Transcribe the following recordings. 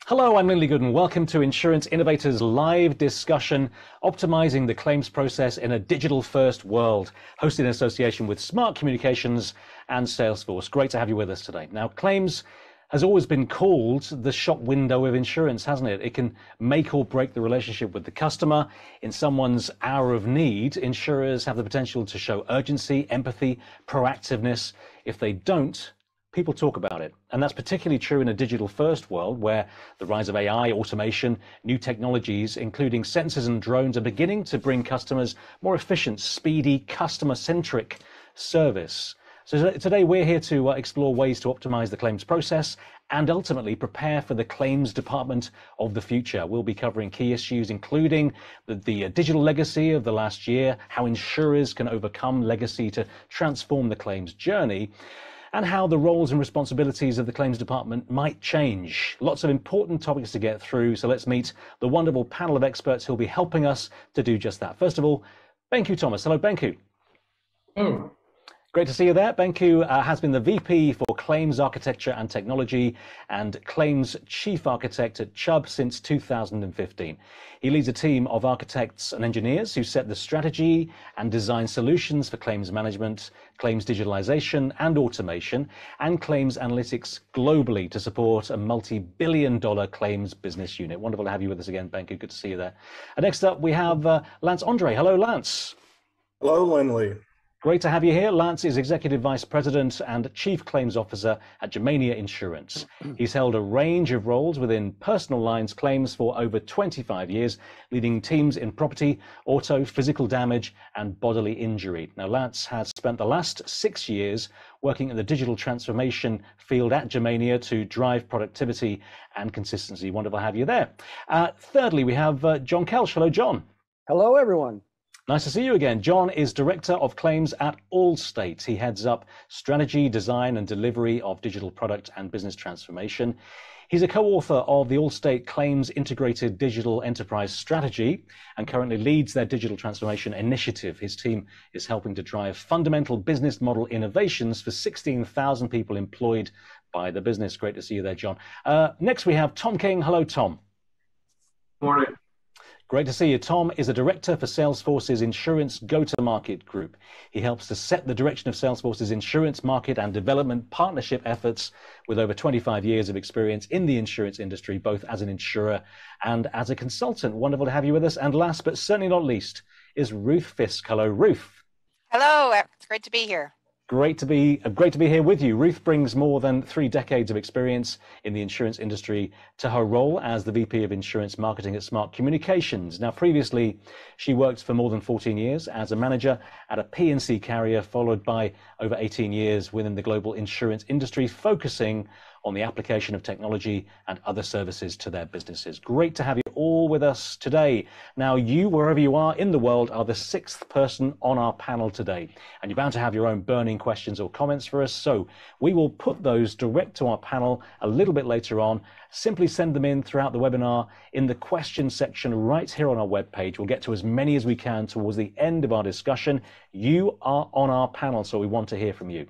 Hello, I'm Lindley Good and welcome to Insurance Innovators live discussion, optimizing the claims process in a digital-first world, hosted in association with Smart Communications and Salesforce. Great to have you with us today. Now, claims has always been called the shop window of insurance, hasn't it? It can make or break the relationship with the customer. In someone's hour of need, insurers have the potential to show urgency, empathy, proactiveness. If they don't, people talk about it. And that's particularly true in a digital first world where the rise of AI, automation, new technologies, including sensors and drones, are beginning to bring customers more efficient, speedy, customer-centric service. So today we're here to explore ways to optimize the claims process and ultimately prepare for the claims department of the future. We'll be covering key issues, including the digital legacy of the last year, how insurers can overcome legacy to transform the claims journey, and how the roles and responsibilities of the claims department might change. Lots of important topics to get through, so let's meet the wonderful panel of experts who'll be helping us to do just that. First of all, Benku Thomas. Hello, Benku. Oh. Great to see you there. Benku has been the VP for Claims Architecture and Technology and Claims Chief Architect at Chubb since 2015. He leads a team of architects and engineers who set the strategy and design solutions for claims management, claims digitalization and automation, and claims analytics globally to support a multi-billion-dollar claims business unit. Wonderful to have you with us again, Benku. Good to see you there. And next up, we have Lance Andre. Hello, Lance. Hello, Lindley. Great to have you here. Lance is Executive Vice President and Chief Claims Officer at Germania Insurance. He's held a range of roles within personal lines claims for over 25 years, leading teams in property, auto, physical damage, and bodily injury. Now, Lance has spent the last 6 years working in the digital transformation field at Germania to drive productivity and consistency. Wonderful to have you there. Thirdly, we have John Kelch. Hello, John. Hello, everyone. Nice to see you again. John is Director of Claims at Allstate. He heads up strategy, design, and delivery of digital product and business transformation. He's a co-author of the Allstate Claims Integrated Digital Enterprise Strategy and currently leads their digital transformation initiative. His team is helping to drive fundamental business model innovations for 16,000 people employed by the business. Great to see you there, John. Next, we have Tom King. Hello, Tom. Morning. Great to see you. Tom is a director for Salesforce's Insurance Go-to-Market Group. He helps to set the direction of Salesforce's insurance market and development partnership efforts with over 25 years of experience in the insurance industry, both as an insurer and as a consultant. Wonderful to have you with us. And last but certainly not least is Ruth Fisk. Hello, Ruth. Hello, it's great to be here. Great to be here with you. Ruth brings more than 3 decades of experience in the insurance industry to her role as the VP of Insurance Marketing at Smart Communications. Now, previously, she worked for more than 14 years as a manager at a P&C carrier, followed by over 18 years within the global insurance industry, focusing on the application of technology and other services to their businesses. Great to have you all with us today. Now, you, wherever you are in the world, are the 6th person on our panel today, and you're bound to have your own burning questions or comments for us. So we will put those direct to our panel a little bit later on. Simply send them in throughout the webinar in the question section right here on our webpage. We'll get to as many as we can towards the end of our discussion. You are on our panel, so we want to hear from you.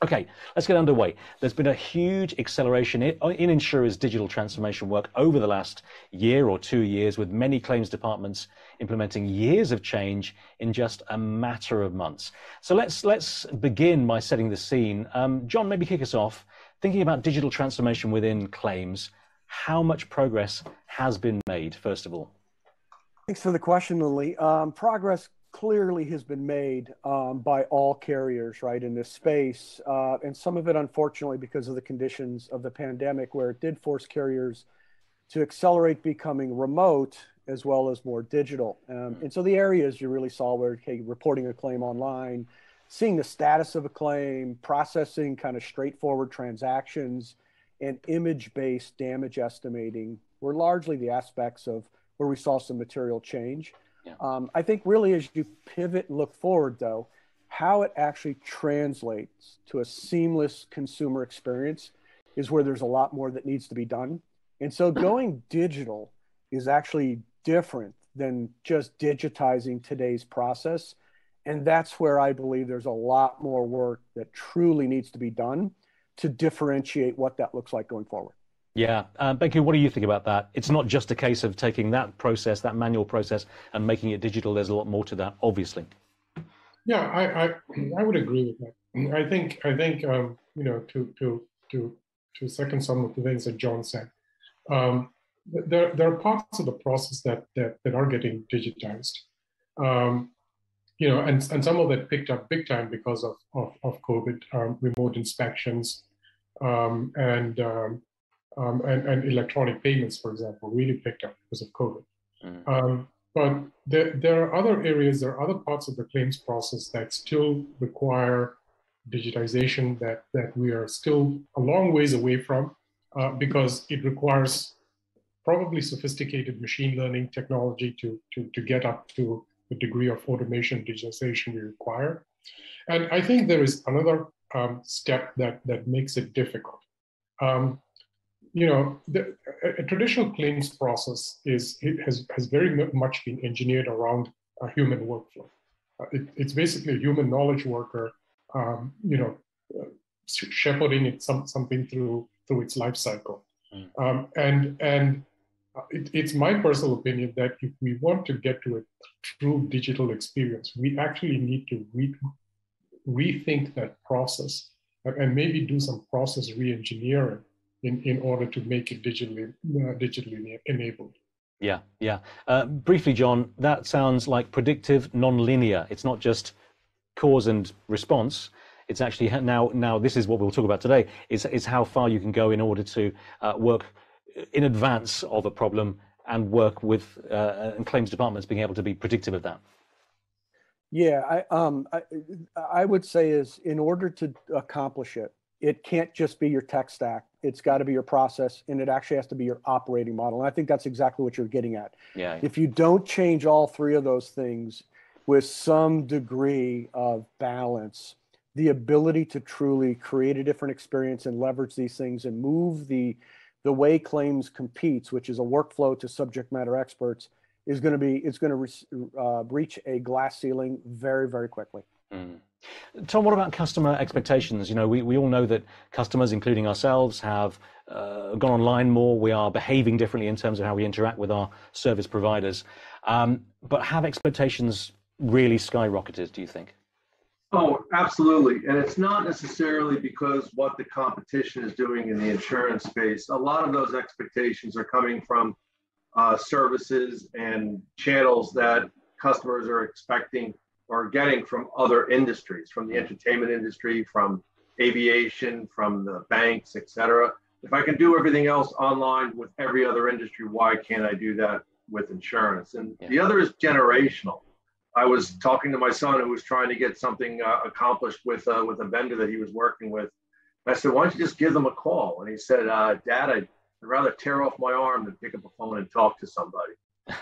Okay, let's get underway. There's been a huge acceleration in insurers' digital transformation work over the last year or 2 years, with many claims departments implementing years of change in just a matter of months. So let's begin by setting the scene. John, maybe kick us off. Thinking about digital transformation within claims, how much progress has been made, first of all? Thanks for the question, Lily. Progress clearly has been made by all carriers, right, in this space. And some of it, unfortunately, because of the conditions of the pandemic, where it did force carriers to accelerate becoming remote as well as more digital. And so the areas you really saw were reporting a claim online, seeing the status of a claim, processing kind of straightforward transactions, and image-based damage estimating were largely the aspects of where we saw some material change. Yeah. I think really as you pivot and look forward, though, how it actually translates to a seamless consumer experience is where there's a lot more that needs to be done. And so going digital is actually different than just digitizing today's process. And that's where I believe there's a lot more work that truly needs to be done to differentiate what that looks like going forward. Yeah. Benku, what do you think about that? It's not just a case of taking that process, that manual process, and making it digital. There's a lot more to that, obviously. Yeah, I would agree with that. I think to second some of the things that John said, um, there are parts of the process that are getting digitized. Um, and some of that picked up big time because of COVID, remote inspections, and electronic payments, for example, really picked up because of COVID. Mm. But there are other areas, there are other parts of the claims process that still require digitization that we are still a long ways away from, because it requires probably sophisticated machine learning technology to get up to the degree of automation digitization we require. And I think there is another step that makes it difficult. Um, a traditional claims process has very much been engineered around a human workflow. It's basically a human knowledge worker, shepherding something through its life cycle. It's my personal opinion that if we want to get to a true digital experience, we actually need to rethink that process and maybe do some process re-engineering in order to make it digitally enabled. Yeah, yeah. Briefly, John, that sounds like predictive nonlinear. It's not just cause and response. It's actually now this is what we'll talk about today, is how far you can go in order to work in advance of a problem and work with and claims departments being able to be predictive of that. Yeah, I would say is in order to accomplish it, it can't just be your tech stack. It's got to be your process, and it actually has to be your operating model. And I think that's exactly what you're getting at. Yeah. If you don't change all three of those things with some degree of balance, the ability to truly create a different experience and leverage these things and move the way claims competes, which is a workflow to subject matter experts, is going to reach a glass ceiling very, very quickly. Mm. Tom, what about customer expectations? You know, we all know that customers, including ourselves, have gone online more. We are behaving differently in terms of how we interact with our service providers. But have expectations really skyrocketed, do you think? Oh, absolutely. And it's not necessarily because what the competition is doing in the insurance space. A lot of those expectations are coming from services and channels that customers are expecting or getting from other industries, from the entertainment industry, from aviation, from the banks, et cetera. If I can do everything else online with every other industry, why can't I do that with insurance? And the other is generational. I was talking to my son who was trying to get something accomplished with a vendor that he was working with. I said, why don't you just give them a call? And he said, Dad, I'd rather tear off my arm than pick up a phone and talk to somebody.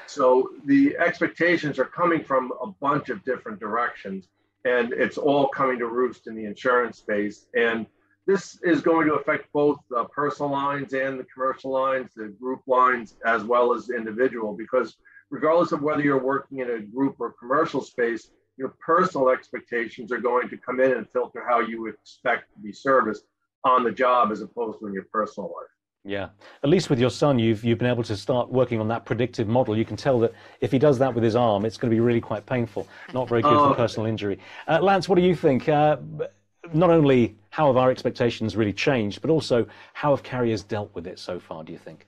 So the expectations are coming from a bunch of different directions, and it's all coming to roost in the insurance space. And this is going to affect both the personal lines and the commercial lines, the group lines, as well as individual, because regardless of whether you're working in a group or commercial space, your personal expectations are going to come in and filter how you expect to be serviced on the job as opposed to in your personal life. Yeah, at least with your son, you've been able to start working on that predictive model. You can tell that if he does that with his arm, it's going to be really quite painful, not very good for personal injury. Lance, what do you think? Not only how have our expectations really changed, but also how have carriers dealt with it so far, do you think?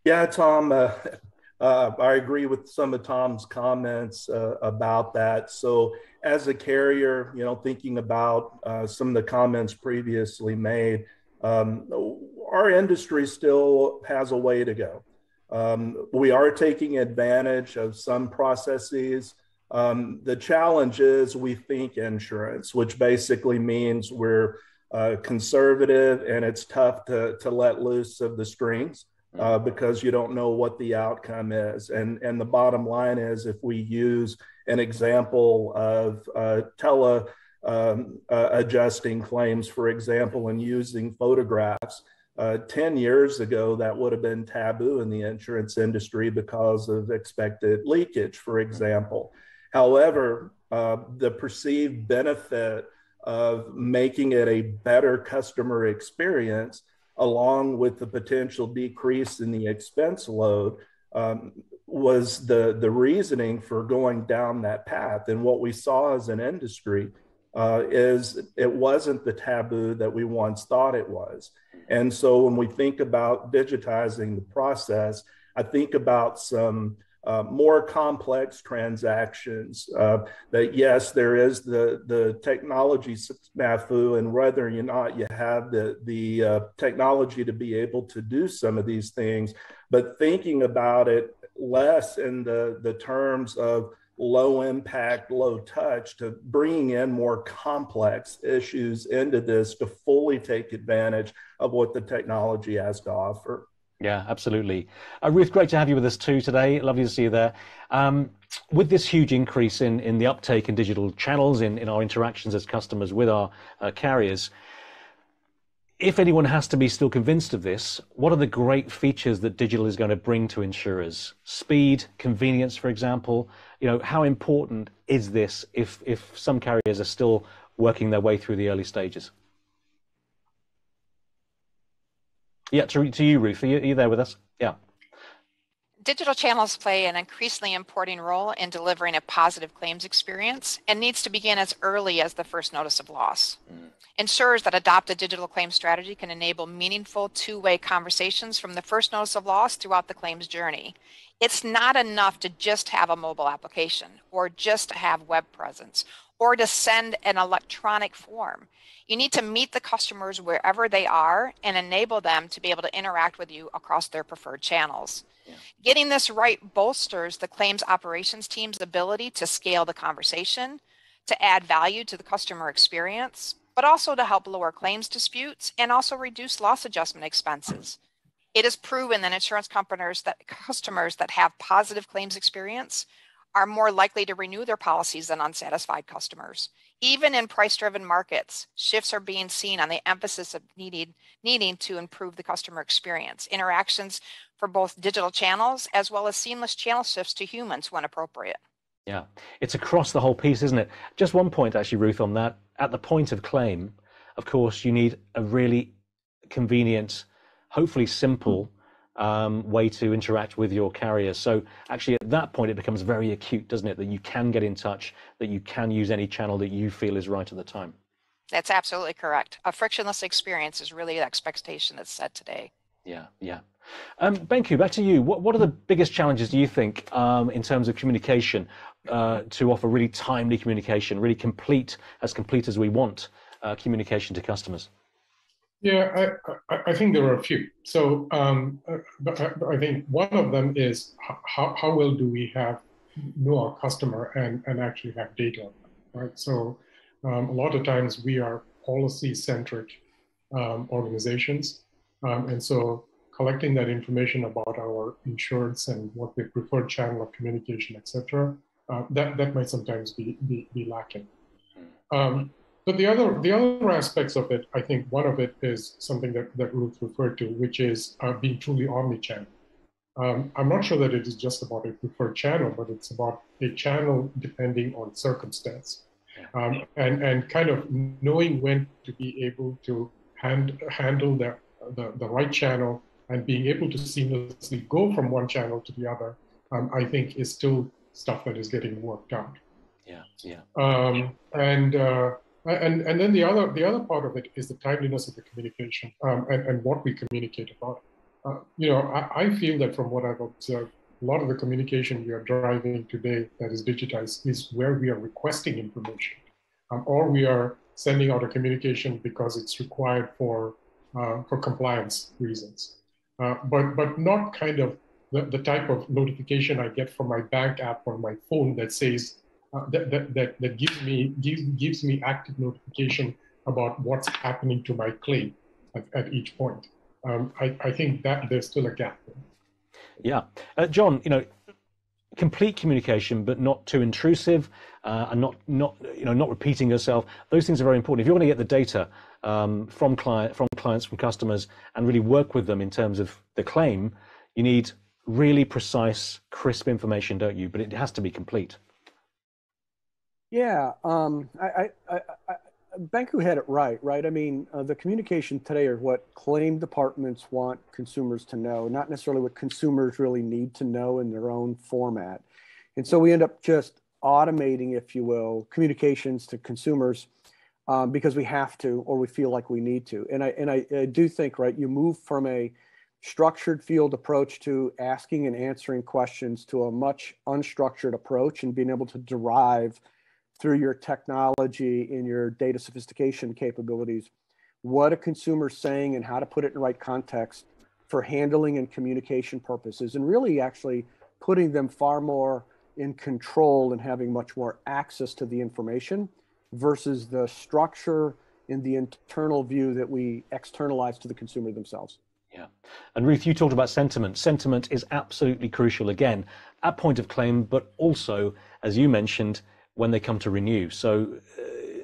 Yeah, Tom, I agree with some of Tom's comments about that. So as a carrier, thinking about some of the comments previously made, our industry still has a way to go. We are taking advantage of some processes. The challenge is we think insurance, which basically means we're conservative and it's tough to let loose of the strings because you don't know what the outcome is. And the bottom line is, if we use an example of adjusting claims, for example, and using photographs, 10 years ago, that would have been taboo in the insurance industry because of expected leakage, for example. However, the perceived benefit of making it a better customer experience along with the potential decrease in the expense load, was the reasoning for going down that path. And what we saw as an industry is it wasn't the taboo that we once thought it was. And so when we think about digitizing the process, I think about some more complex transactions. That yes, there is the technology snafu, and whether or not you have the technology to be able to do some of these things, but thinking about it less in the terms of low impact, low touch, to bringing in more complex issues into this to fully take advantage of what the technology has to offer. Yeah, absolutely. Ruth, great to have you with us too today. Lovely to see you there. With this huge increase in the uptake in digital channels, in our interactions as customers with our carriers, if anyone has to be still convinced of this, what are the great features that digital is going to bring to insurers? Speed, convenience, for example. You know, how important is this if some carriers are still working their way through the early stages? Yeah, to you, Ruth. Are you there with us? Yeah. Digital channels play an increasingly important role in delivering a positive claims experience and needs to begin as early as the first notice of loss. Insurers that adopt a digital claims strategy can enable meaningful two-way conversations from the first notice of loss throughout the claims journey. It's not enough to just have a mobile application or just to have web presence or to send an electronic form. You need to meet the customers wherever they are and enable them to be able to interact with you across their preferred channels. Yeah. Getting this right bolsters the claims operations team's ability to scale the conversation, to add value to the customer experience, but also to help lower claims disputes and also reduce loss adjustment expenses. It is proven that insurance customers that have positive claims experience are more likely to renew their policies than unsatisfied customers. Even in price-driven markets, shifts are being seen on the emphasis of needing to improve the customer experience, interactions for both digital channels as well as seamless channel shifts to humans when appropriate. Yeah, it's across the whole piece, isn't it? Just one point, actually, Ruth, on that. At the point of claim, of course, you need a really convenient, hopefully simple way to interact with your carrier. So actually, at that point, it becomes very acute, doesn't it? That you can get in touch, that you can use any channel that you feel is right at the time. That's absolutely correct. A frictionless experience is really the expectation that's set today. Yeah, yeah. Benku, back to you. What are the biggest challenges, do you think, in terms of communication, to offer really timely communication, really complete as we want communication to customers? Yeah, I think there are a few. So but I think one of them is how well do we know our customer and actually have data on them, right? So a lot of times we are policy-centric organizations, and so collecting that information about our insureds and what their preferred channel of communication, et cetera, that might sometimes be lacking. But the other aspects of it, I think one of it is something that Ruth referred to, which is being truly omni-channel. I'm not sure that it is just about a preferred channel, but it's about a channel depending on circumstance, and kind of knowing when to be able to handle the right channel and being able to seamlessly go from one channel to the other. I think is still stuff that is getting worked out. Yeah, yeah. And then the other part of it is the timeliness of the communication and what we communicate about. I feel that from what I've observed, a lot of the communication we are driving today that is digitized is where we are requesting information, or we are sending out a communication because it's required for compliance reasons, but not kind of the type of notification I get from my bank app on my phone that says that gives me active notification about what's happening to my claim at each point. I think that there's still a gap there. Yeah, John, complete communication, but not too intrusive, and not repeating yourself. Those things are very important. If you're going to get the data from clients, from customers, and really work with them in terms of the claim, you need really precise, crisp information, don't you? But it has to be complete. Yeah, Benku had it right? I mean, the communication today are what claim departments want consumers to know, not necessarily what consumers really need to know in their own format. And so we end up just automating, if you will, communications to consumers because we have to, or we feel like we need to. And I do think, right, you move from a structured field approach to asking and answering questions to a much unstructured approach and being able to derive through your technology and your data sophistication capabilities what a consumer's saying and how to put it in the right context for handling and communication purposes, and really actually putting them far more in control and having much more access to the information versus the structure in the internal view that we externalize to the consumer themselves. Yeah. And Ruth, you talked about sentiment. Sentiment is absolutely crucial, again, at point of claim, but also, as you mentioned, when they come to renew. So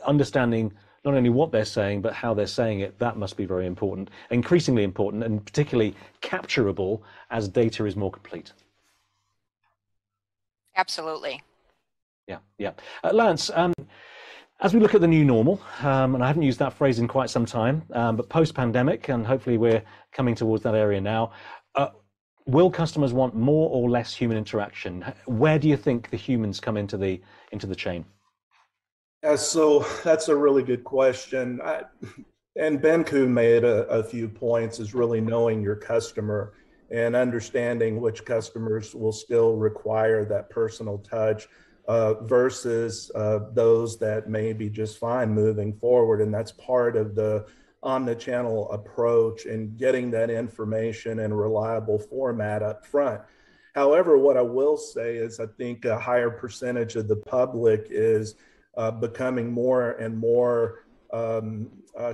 understanding not only what they're saying, but how they're saying it, that must be very important, increasingly important, and particularly capturable as data is more complete. Absolutely. Yeah. Lance, as we look at the new normal, and I haven't used that phrase in quite some time, but post-pandemic, and hopefully we're coming towards that area now, will customers want more or less human interaction? Where do you think the humans come into the chain? Yeah, so that's a really good question. And Benku made a few points, is really knowing your customer and understanding which customers will still require that personal touch versus those that may be just fine moving forward. And that's part of the omnichannel approach and getting that information in a reliable format up front. However, what I will say is I think a higher percentage of the public is becoming more and more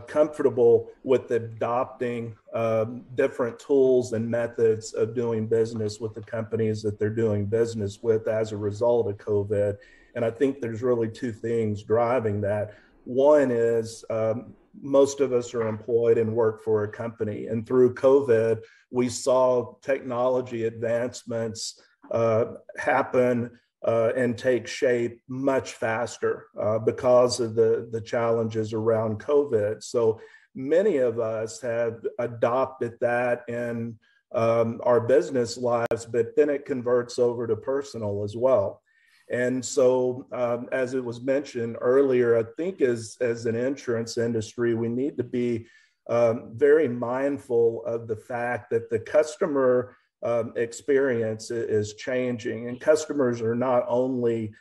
comfortable with adopting different tools and methods of doing business with the companies that they're doing business with as a result of COVID. And I think there's really two things driving that. One is most of us are employed and work for a company. And through COVID, we saw technology advancements happen and take shape much faster because of the challenges around COVID. So many of us have adopted that in our business lives, but then it converts over to personal as well. And so, as it was mentioned earlier, I think as an insurance industry, we need to be very mindful of the fact that the customer experience is changing, and customers are not only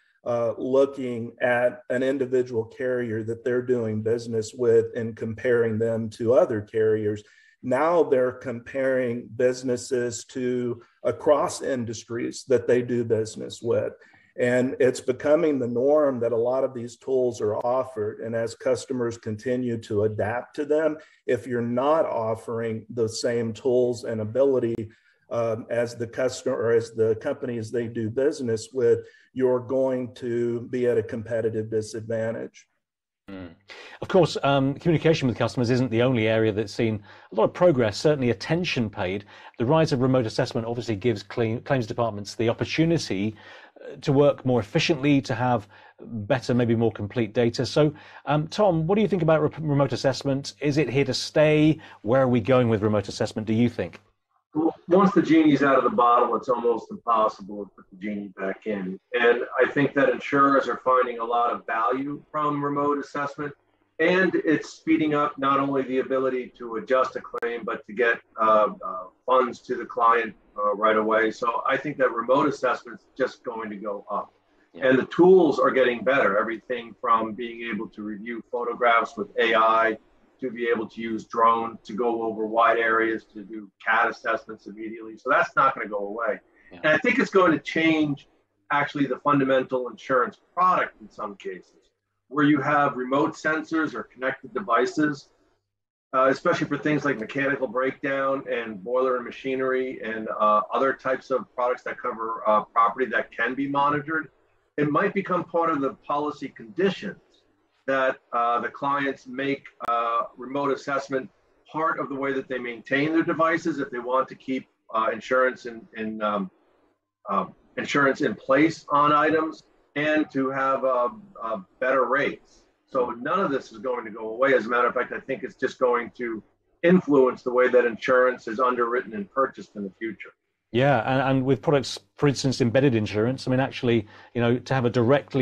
looking at an individual carrier that they're doing business with and comparing them to other carriers. Now they're comparing businesses to across industries that they do business with. And it's becoming the norm that a lot of these tools are offered. And as customers continue to adapt to them, if you're not offering the same tools and ability as the customer or as the companies they do business with, you're going to be at a competitive disadvantage. Of course, communication with customers isn't the only area that's seen a lot of progress, certainly attention paid. The rise of remote assessment obviously gives claims departments the opportunity to work more efficiently, to have better, maybe more complete data. So, Tom, what do you think about remote assessment? Is it here to stay? Where are we going with remote assessment, do you think? Once the genie's out of the bottle, it's almost impossible to put the genie back in. And I think that insurers are finding a lot of value from remote assessment, and it's speeding up not only the ability to adjust a claim, but to get funds to the client right away. So I think that remote assessment is just going to go up. Yeah. And the tools are getting better, everything from being able to review photographs with AI, to be able to use drone to go over wide areas, to do CAT assessments immediately. So that's not going to go away. Yeah. And I think it's going to change actually the fundamental insurance product in some cases, where you have remote sensors or connected devices, especially for things like mechanical breakdown and boiler and machinery and other types of products that cover property that can be monitored. It might become part of the policy conditions that the clients make remote assessment part of the way that they maintain their devices if they want to keep insurance in place on items and to have better rates. So none of this is going to go away. As a matter of fact, I think it's just going to influence the way that insurance is underwritten and purchased in the future. Yeah, and with products, for instance, embedded insurance, I mean, actually, to have a direct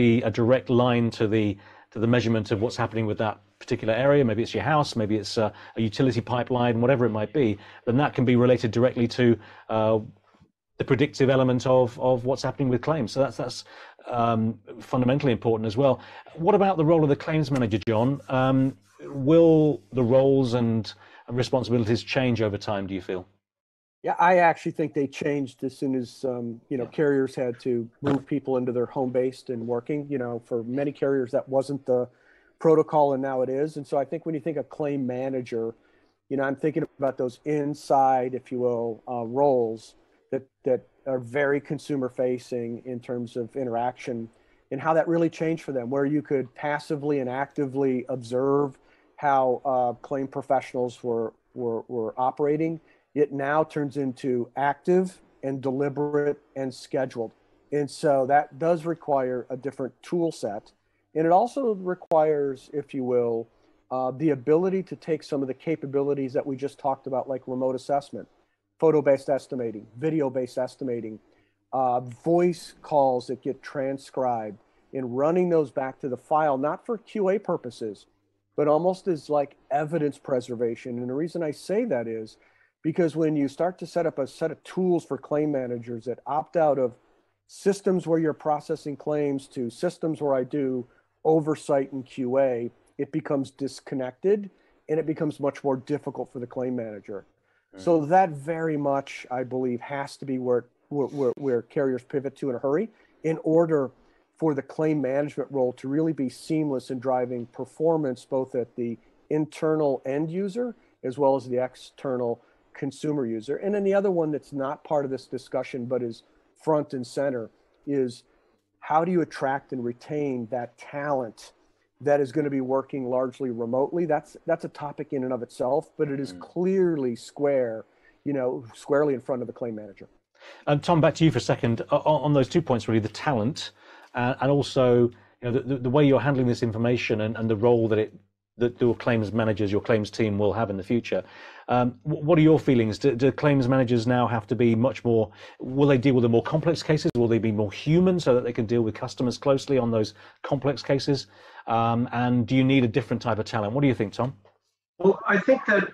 line to the measurement of what's happening with that particular area, maybe it's your house, maybe it's a utility pipeline, whatever it might be, then that can be related directly to the predictive element of what's happening with claims. So that's fundamentally important as well. What about the role of the claims manager, John? Will the roles and responsibilities change over time, do you feel? Yeah, I actually think they changed as soon as carriers had to move people into their home-based and working. For many carriers that wasn't the protocol, and now it is. And so I think when you think of claim manager, I'm thinking about those inside, if you will, roles that are very consumer-facing in terms of interaction, and how that really changed for them, where you could passively and actively observe how claim professionals were operating. It now turns into active and deliberate and scheduled. And so that does require a different tool set. And it also requires, if you will, the ability to take some of the capabilities that we just talked about, like remote assessment, photo-based estimating, video-based estimating, voice calls that get transcribed, and running those back to the file, not for QA purposes, but almost as like evidence preservation. And the reason I say that is because when you start to set up a set of tools for claim managers that opt out of systems where you're processing claims to systems where I do oversight and QA, it becomes disconnected and it becomes much more difficult for the claim manager. So that very much, I believe, has to be where carriers pivot to in a hurry in order for the claim management role to really be seamless in driving performance, both at the internal end user as well as the external consumer user. And then the other one that's not part of this discussion, but is front and center, is how do you attract and retain that talent that is going to be working largely remotely? That's a topic in and of itself, but it is clearly squarely in front of the claim manager. And Tom, back to you for a second on those 2 points, really, the talent and also the way you're handling this information and the role that your claims managers, your claims team will have in the future. What are your feelings? Do claims managers now have to be much more, will they deal with the more complex cases? Will they be more human so that they can deal with customers closely on those complex cases? And do you need a different type of talent? What do you think, Tom? Well, I think that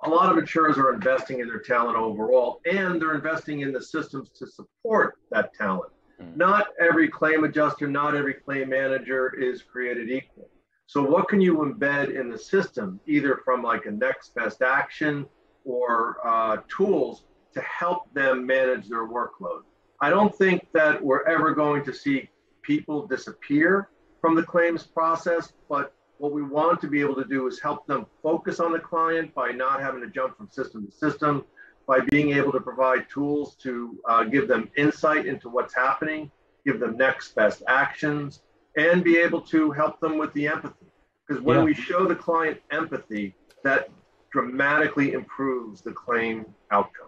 a lot of insurers are investing in their talent overall, and they're investing in the systems to support that talent. Not every claim adjuster, not every claim manager is created equal. So what can you embed in the system, either from like a next best action or tools to help them manage their workload? I don't think that we're ever going to see people disappear from the claims process, but what we want to be able to do is help them focus on the client by not having to jump from system to system, by being able to provide tools to give them insight into what's happening, give them next best actions, and be able to help them with the empathy. Because when we show the client empathy, that dramatically improves the claim outcome.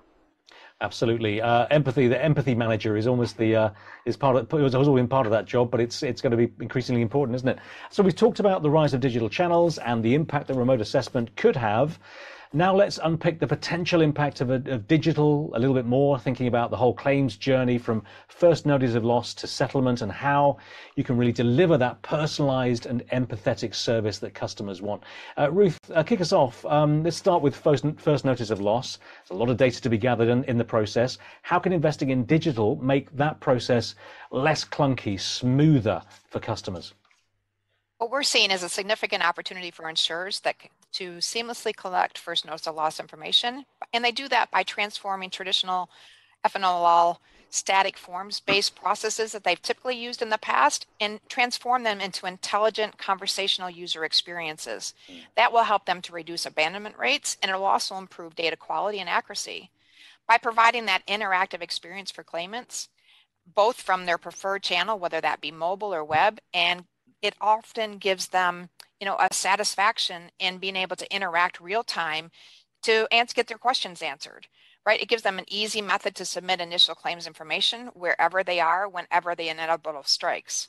Absolutely. Empathy, the empathy manager is almost has always been part of that job, but it's going to be increasingly important, isn't it? So we've talked about the rise of digital channels and the impact that remote assessment could have. Now let's unpick the potential impact of digital a little bit more, thinking about the whole claims journey from first notice of loss to settlement and how you can really deliver that personalized and empathetic service that customers want. Ruth, kick us off. Let's start with first notice of loss. There's a lot of data to be gathered in the process. How can investing in digital make that process less clunky, smoother for customers? What we're seeing is a significant opportunity for insurers to seamlessly collect first notice of loss information. And they do that by transforming traditional FNOL static forms-based processes that they've typically used in the past and transform them into intelligent conversational user experiences. That will help them to reduce abandonment rates, and it will also improve data quality and accuracy. By providing that interactive experience for claimants, both from their preferred channel, whether that be mobile or web, and it often gives them, a satisfaction in being able to interact real time to get their questions answered, right? It gives them an easy method to submit initial claims information wherever they are, whenever the inevitable strikes.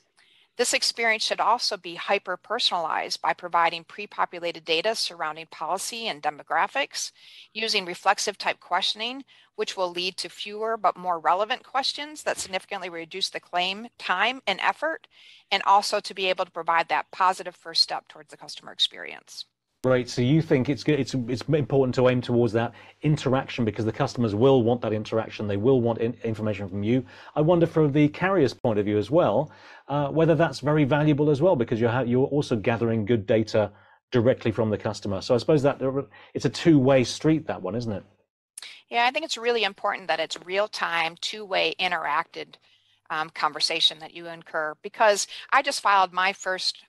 This experience should also be hyper-personalized by providing pre-populated data surrounding policy and demographics, using reflexive type questioning, which will lead to fewer but more relevant questions that significantly reduce the claim time and effort, and also to be able to provide that positive first step towards the customer experience. Great. So you think it's important to aim towards that interaction because the customers will want that interaction. They will want information from you. I wonder from the carrier's point of view as well, whether that's very valuable as well because you're also gathering good data directly from the customer. So I suppose that it's a two-way street, that one, isn't it? Yeah, I think it's really important that it's real-time, two-way interacted conversation that you incur, because I just filed my first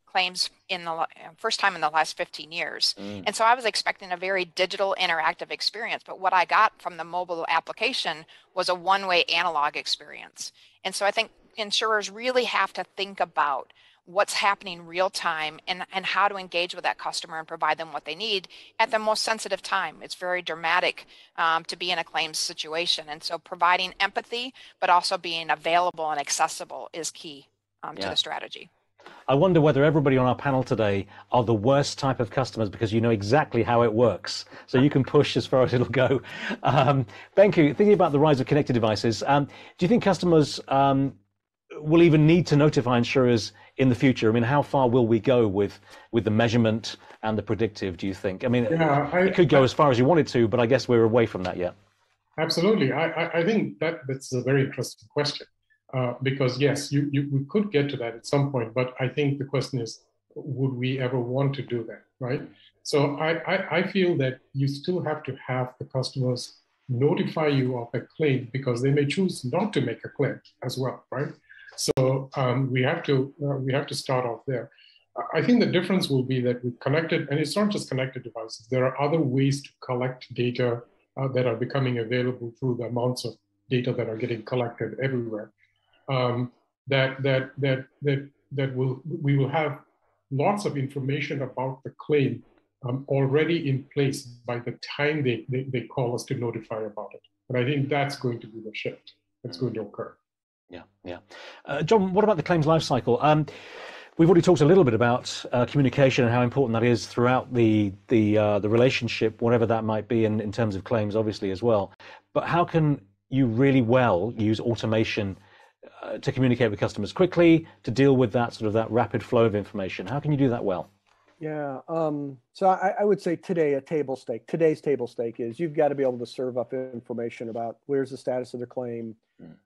claims in the first time in the last 15 years. And so I was expecting a very digital interactive experience, but what I got from the mobile application was a one-way analog experience. And so I think insurers really have to think about what's happening real time and how to engage with that customer and provide them what they need at the most sensitive time. It's very dramatic to be in a claims situation. And so providing empathy, but also being available and accessible is key to the strategy. I wonder whether everybody on our panel today are the worst type of customers because you know exactly how it works. So you can push as far as it'll go. Benku, thinking about the rise of connected devices, do you think customers will even need to notify insurers in the future? I mean, how far will we go with the measurement and the predictive, do you think? I mean, it could go as far as you want it to, but I guess we're away from that yet. Absolutely. I think that's a very interesting question. Because yes, we could get to that at some point, but I think the question is, would we ever want to do that, right? So I feel that you still have to have the customers notify you of a claim because they may choose not to make a claim as well, right? So we have to start off there. I think the difference will be that with connected, and it's not just connected devices, there are other ways to collect data that are becoming available through the amounts of data that are getting collected everywhere. We will have lots of information about the claim already in place by the time they call us to notify about it. And I think that's going to be the shift that's going to occur. Yeah. John, what about the claims lifecycle? We've already talked a little bit about communication and how important that is throughout the relationship, whatever that might be in terms of claims, obviously, as well. But how can you really well use automation to communicate with customers quickly, to deal with that sort of that rapid flow of information? How can you do that well? Yeah, so I would say today's table stake is you've got to be able to serve up information about where's the status of their claim,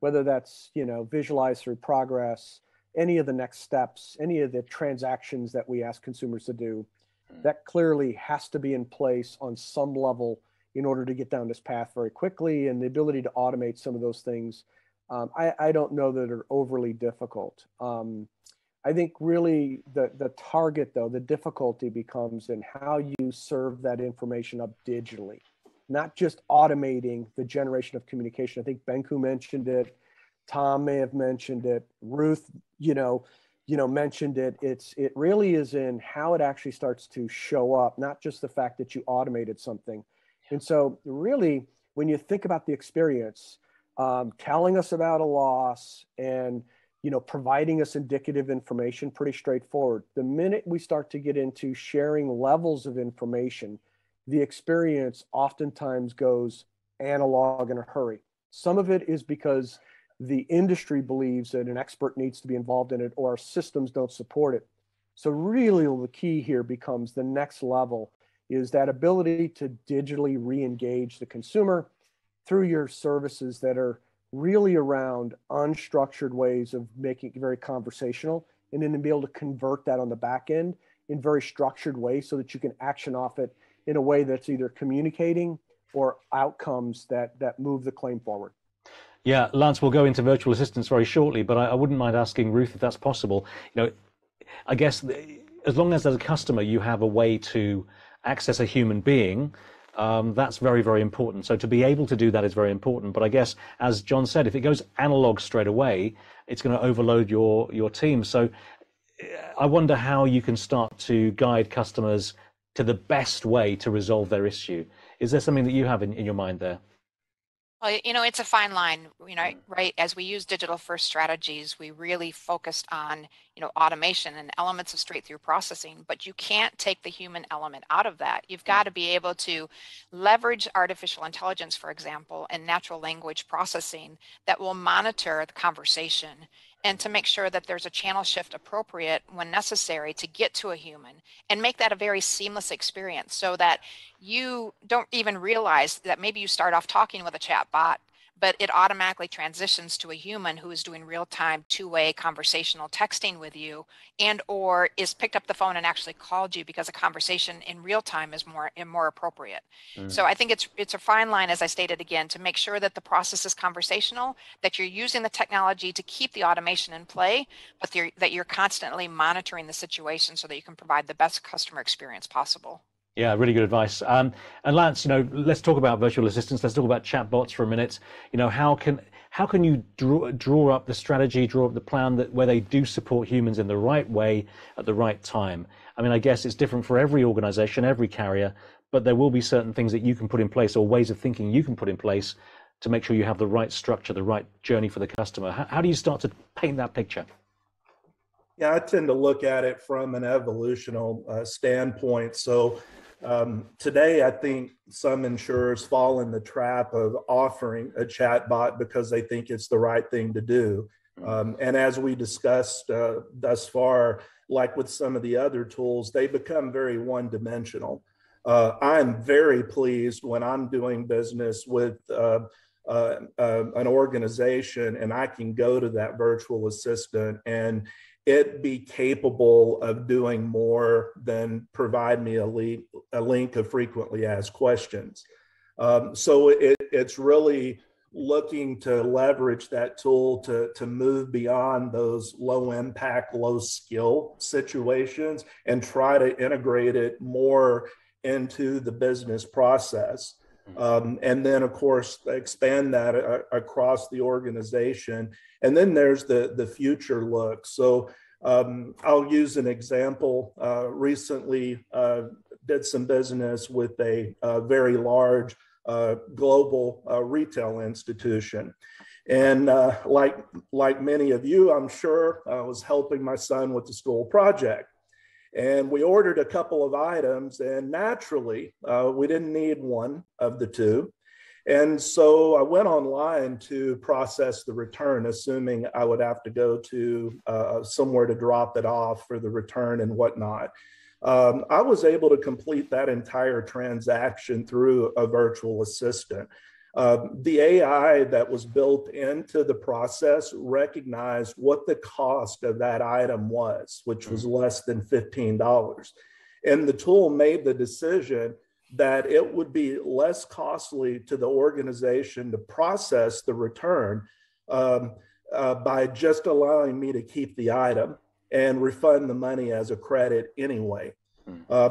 whether that's, visualized through progress, any of the next steps, any of the transactions that we ask consumers to do. That clearly has to be in place on some level in order to get down this path very quickly, and the ability to automate some of those things. I don't know that are overly difficult. I think really the target, though, the difficulty becomes in how you serve that information up digitally, not just automating the generation of communication. I think Benku mentioned it. Tom may have mentioned it. Ruth, mentioned it. It really is in how it actually starts to show up, not just the fact that you automated something. And so really, when you think about the experience, telling us about a loss and providing us indicative information, pretty straightforward. The minute we start to get into sharing levels of information, the experience oftentimes goes analog in a hurry. Some of it is because the industry believes that an expert needs to be involved in it or our systems don't support it. So really the key here becomes the next level is that ability to digitally re-engage the consumer through your services that are really around unstructured ways of making it very conversational, and then to be able to convert that on the back end in very structured ways so that you can action off it in a way that's either communicating or outcomes that move the claim forward. Yeah, Lance, we'll go into virtual assistants very shortly, but I wouldn't mind asking Ruth if that's possible. I guess as long as as a customer you have a way to access a human being, that's very, very important. So to be able to do that is very important. But I guess, as John said, if it goes analog straight away, it's going to overload your team. So I wonder how you can start to guide customers to the best way to resolve their issue. Is there something that you have in your mind there? Well, it's a fine line, right? As we use digital first strategies, we really focused on, automation and elements of straight through processing, but you can't take the human element out of that. You've got to be able to leverage artificial intelligence, for example, and natural language processing that will monitor the conversation and to make sure that there's a channel shift appropriate when necessary to get to a human and make that a very seamless experience so that you don't even realize that maybe you start off talking with a chat bot, but it automatically transitions to a human who is doing real-time two-way conversational texting with you and or is picked up the phone and actually called you because a conversation in real time is more appropriate. So I think it's a fine line, as I stated again, to make sure that the process is conversational, that you're using the technology to keep the automation in play, but that you're constantly monitoring the situation so that you can provide the best customer experience possible. Yeah, really good advice. And Lance, let's talk about virtual assistants. Let's talk about chatbots for a minute. How can you draw up the strategy, draw up the plan where they do support humans in the right way at the right time? I mean, I guess it's different for every organization, every carrier, but there will be certain things that you can put in place or ways of thinking you can put in place to make sure you have the right structure, the right journey for the customer. How do you start to paint that picture? Yeah, I tend to look at it from an evolutional standpoint. So today, I think some insurers fall in the trap of offering a chatbot because they think it's the right thing to do. And as we discussed thus far, like with some of the other tools, they become very one-dimensional. I'm very pleased when I'm doing business with an organization and I can go to that virtual assistant and it be capable of doing more than provide me a link of frequently asked questions. So it's really looking to leverage that tool to move beyond those low impact, low skill situations and try to integrate it more into the business process. And then, of course, expand that across the organization. And then there's the future look. So I'll use an example. Recently, did some business with a very large global retail institution. And like many of you, I'm sure, I was helping my son with the school project. And we ordered a couple of items, and naturally, we didn't need one of the two. And so I went online to process the return, assuming I would have to go to somewhere to drop it off for the return and whatnot. I was able to complete that entire transaction through a virtual assistant. The AI that was built into the process recognized what the cost of that item was, which was less than $15. And the tool made the decision that it would be less costly to the organization to process the return by just allowing me to keep the item and refund the money as a credit anyway.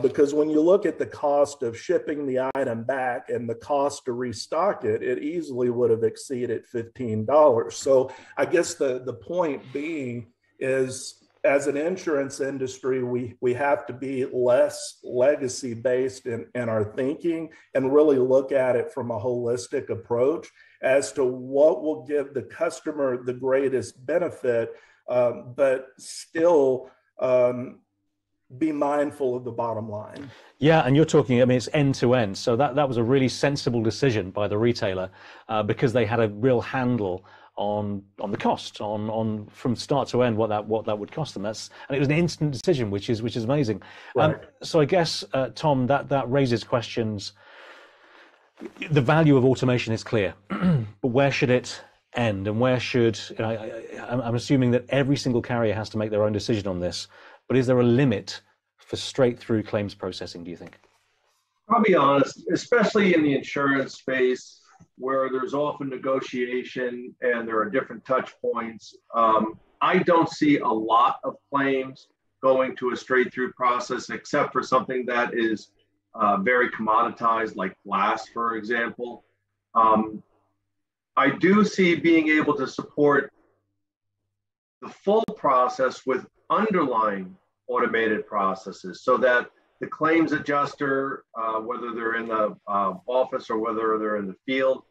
Because when you look at the cost of shipping the item back and the cost to restock it, it easily would have exceeded $15. So I guess the point being is, as an insurance industry, we have to be less legacy based in our thinking and really look at it from a holistic approach as to what will give the customer the greatest benefit, but still be mindful of the bottom line. Yeah, and you're talking, I mean, it's end to end. So that was a really sensible decision by the retailer because they had a real handle on the cost, on from start to end what that would cost them. And it was an instant decision, which is amazing. Right. So I guess Tom, that raises questions. The value of automation is clear, but where should it end, and where should I'm assuming that every single carrier has to make their own decision on this. But is there a limit for straight through claims processing, do you think? I'll be honest, especially in the insurance space where there's often negotiation and there are different touch points. I don't see a lot of claims going to a straight through process except for something that is very commoditized, like glass, for example. I do see being able to support the full process with underlying automated processes so that the claims adjuster, whether they're in the office or whether they're in the field,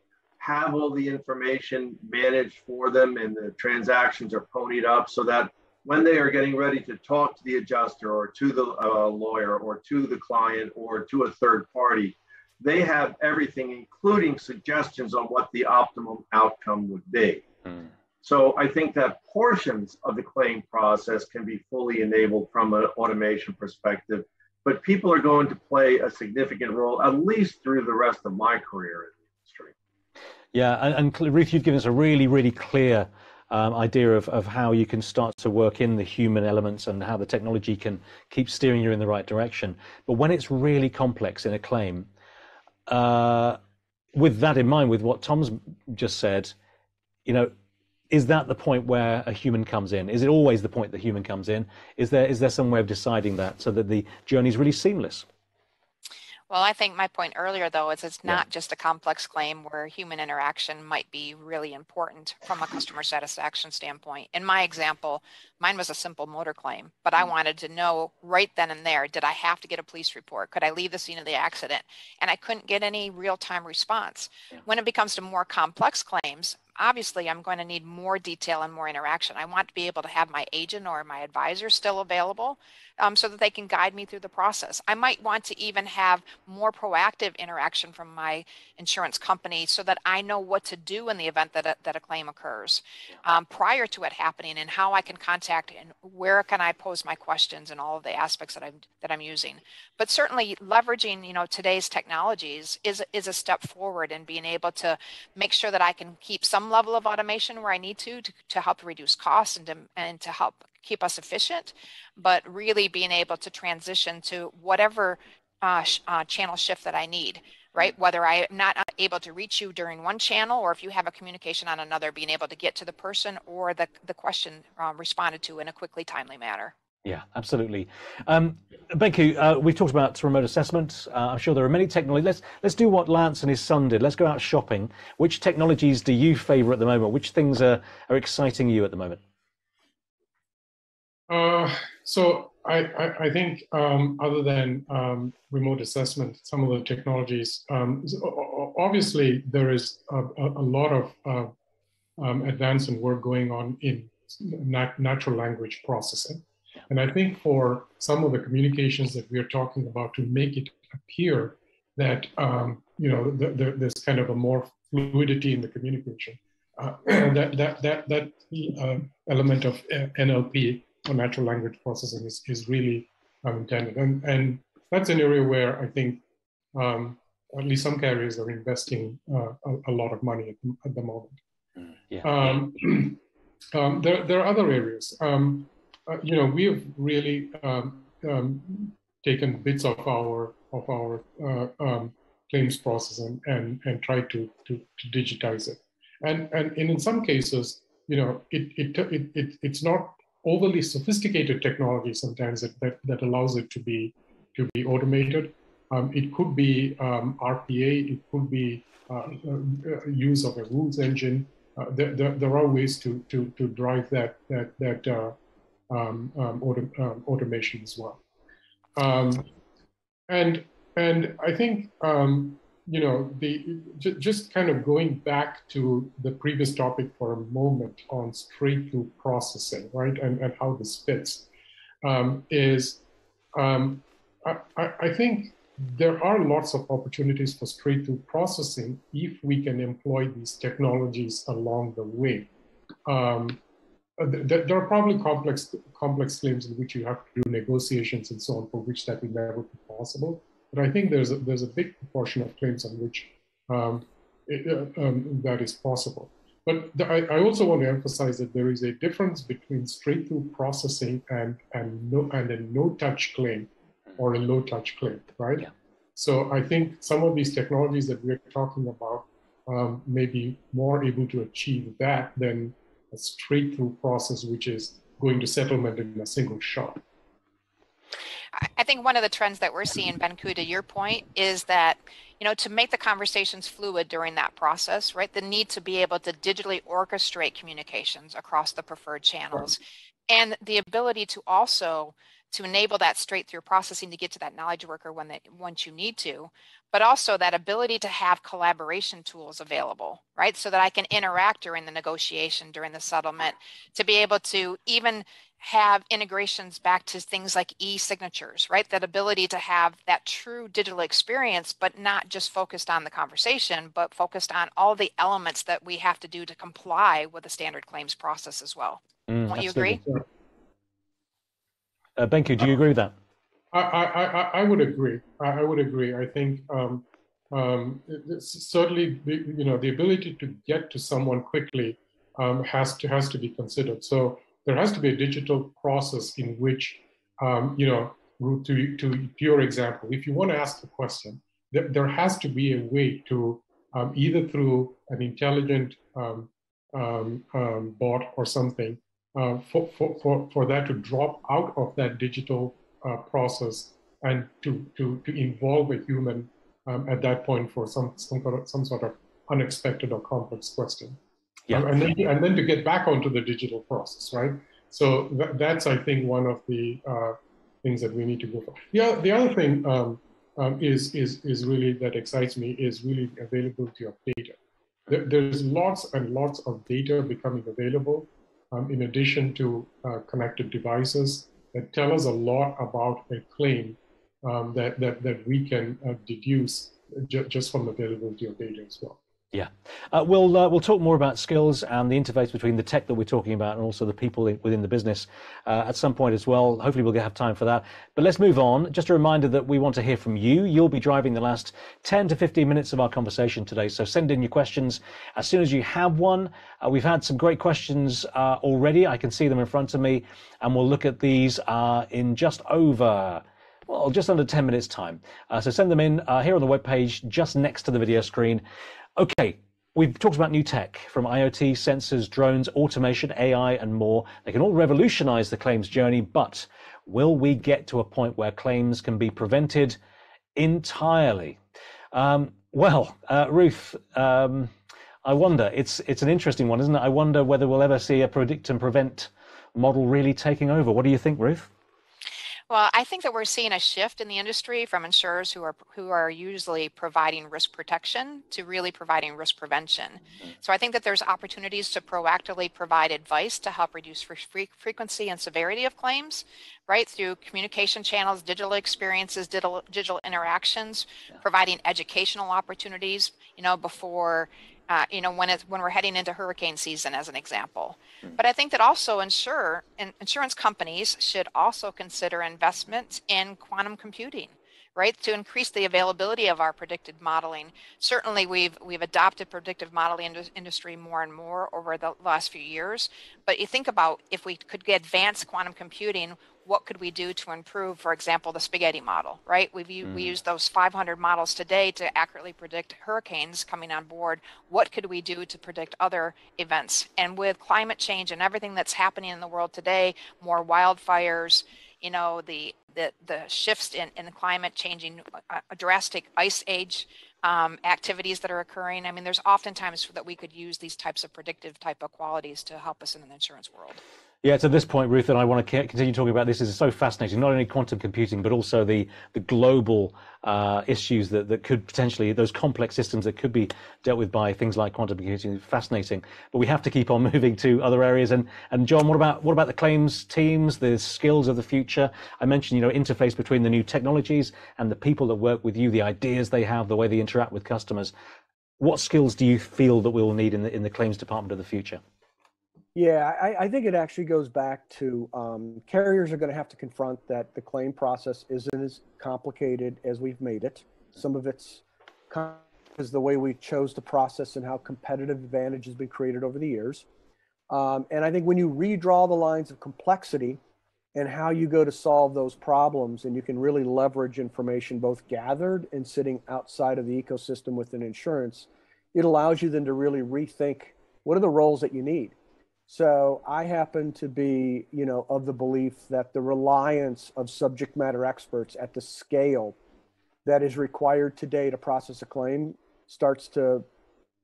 have all the information managed for them and the transactions are ponied up so that when they are getting ready to talk to the adjuster or to the lawyer or to the client or to a third party, they have everything, including suggestions on what the optimum outcome would be. So I think that portions of the claim process can be fully enabled from an automation perspective, but people are going to play a significant role, at least through the rest of my career in the industry. Yeah, and Ruth, you've given us a really, really clear idea of how you can start to work in the human elements and how the technology can keep steering you in the right direction. But when it's really complex in a claim, with that in mind, with what Tom's just said, is that the point where a human comes in? Is it always the point the human comes in? Is there some way of deciding that so that the journey is really seamless? Well, I think my point earlier, though, is it's not just a complex claim where human interaction might be really important from a customer satisfaction standpoint. In my example, mine was a simple motor claim, but I wanted to know right then and there, did I have to get a police report? Could I leave the scene of the accident? And I couldn't get any real-time response. When it becomes to more complex claims, obviously I'm going to need more detail and more interaction. I want to be able to have my agent or my advisor still available so that they can guide me through the process. I might want to even have more proactive interaction from my insurance company so that I know what to do in the event that a claim occurs prior to it happening, and how I can contact and where can I pose my questions and all of the aspects that I'm using. But certainly leveraging today's technologies is a step forward in being able to make sure that I can keep some level of automation where I need to help reduce costs and to help keep us efficient, but really being able to transition to whatever channel shift that I need, right? Whether I'm not able to reach you during one channel, or if you have a communication on another, being able to get to the person or the question responded to in a quickly, timely manner. Yeah, absolutely. Benku, we've talked about remote assessment. I'm sure there are many technologies. Let's do what Lance and his son did. Let's go out shopping. Which technologies do you favor at the moment? Which things are exciting you at the moment? So I think other than remote assessment, some of the technologies, obviously there is a lot of advanced work going on in natural language processing. And I think for some of the communications that we're talking about, to make it appear that there's kind of a more fluidity in the communication, that element of NLP, or natural language processing, is really intended. And that's an area where I think at least some carriers are investing a lot of money at the moment. There are other areas. We have really taken bits of our claims processing and tried to digitize it. And in some cases, it's not overly sophisticated technology sometimes that allows it to be automated. It could be RPA, it could be use of a rules engine. There are ways to drive that automation as well. And I think just kind of going back to the previous topic for a moment on straight-through processing, right, and how this fits, I think there are lots of opportunities for straight-through processing if we can employ these technologies along the way. There are probably complex claims in which you have to do negotiations and so on, for which that will never be possible. But I think there's a big proportion of claims on which that is possible. But I also want to emphasize that there is a difference between straight-through processing and a no-touch claim or a low-touch claim, right? Yeah. So I think some of these technologies that we're talking about may be more able to achieve that than a straight-through process, which is going to settlement in a single shot. I think one of the trends that we're seeing, Benku, to your point, is that, to make the conversations fluid during that process, right, the need to be able to digitally orchestrate communications across the preferred channels, and the ability to also to enable that straight through processing to get to that knowledge worker once you need to, but also that ability to have collaboration tools available, right? So that I can interact during the negotiation, during the settlement, to be able to even have integrations back to things like e-signatures, right? That ability to have that true digital experience, but not just focused on the conversation, but focused on all the elements that we have to do to comply with the standard claims process as well. Won't you agree? Benku, do you agree with that? I would agree. I would agree. I think certainly the ability to get to someone quickly has to be considered. So there has to be a digital process in which to your example, if you want to ask a question, there has to be a way to either through an intelligent bot or something for that to drop out of that digital process and to involve a human at that point for some sort of unexpected or complex question. Yeah. And then to get back onto the digital process, right? So that's, I think, one of the things that we need to go for. The other thing is really that excites me is really the availability of data. There's lots and lots of data becoming available in addition to connected devices that tell us a lot about a claim that we can deduce just from the availability of data as well. Yeah, we'll talk more about skills and the interface between the tech that we're talking about and also the people within the business at some point as well. Hopefully we'll have time for that. But let's move on. Just a reminder that we want to hear from you. You'll be driving the last 10 to 15 minutes of our conversation today. So send in your questions as soon as you have one. We've had some great questions already. I can see them in front of me, and we'll look at these in just under 10 minutes time. So send them in here on the webpage just next to the video screen. Okay, we've talked about new tech from IoT, sensors, drones, automation, AI, and more. They can all revolutionize the claims journey, but will we get to a point where claims can be prevented entirely? Ruth, I wonder, it's an interesting one, isn't it? I wonder whether we'll ever see a predict and prevent model really taking over. What do you think, Ruth? Well, I think that we're seeing a shift in the industry from insurers who are usually providing risk protection to really providing risk prevention. So I think that there's opportunities to proactively provide advice to help reduce frequency and severity of claims, right? Through communication channels, digital experiences, digital interactions, providing educational opportunities, before when we're heading into hurricane season, as an example. But I think that also insurance companies should also consider investment in quantum computing, right, to increase the availability of our predictive modeling. Certainly, we've adopted predictive modeling industry more and more over the last few years. But you think about if we could get advanced quantum computing, what could we do to improve, for example, the spaghetti model, right? We use those 500 models today to accurately predict hurricanes coming on board. What could we do to predict other events? And with climate change and everything that's happening in the world today, more wildfires, the shifts in the climate changing, drastic ice age activities that are occurring. I mean, there's oftentimes that we could use these types of predictive type of qualities to help us in the insurance world. Yeah, to this point, Ruth, and I want to continue talking about this. Is so fascinating, not only quantum computing, but also the global issues that could potentially, those complex systems that could be dealt with by things like quantum computing. Fascinating, but we have to keep on moving to other areas. And John, what about the claims teams, the skills of the future? I mentioned, interface between the new technologies and the people that work with you, the ideas they have, the way they interact with customers. What skills do you feel that we will need in the claims department of the future? Yeah, I think it actually goes back to carriers are going to have to confront that the claim process isn't as complicated as we've made it. Some of it's is the way we chose to process and how competitive advantage has been created over the years. And I think when you redraw the lines of complexity and how you go to solve those problems, and you can really leverage information both gathered and sitting outside of the ecosystem within insurance, it allows you then to really rethink what are the roles that you need. So I happen to be, of the belief that the reliance of subject matter experts at the scale that is required today to process a claim starts to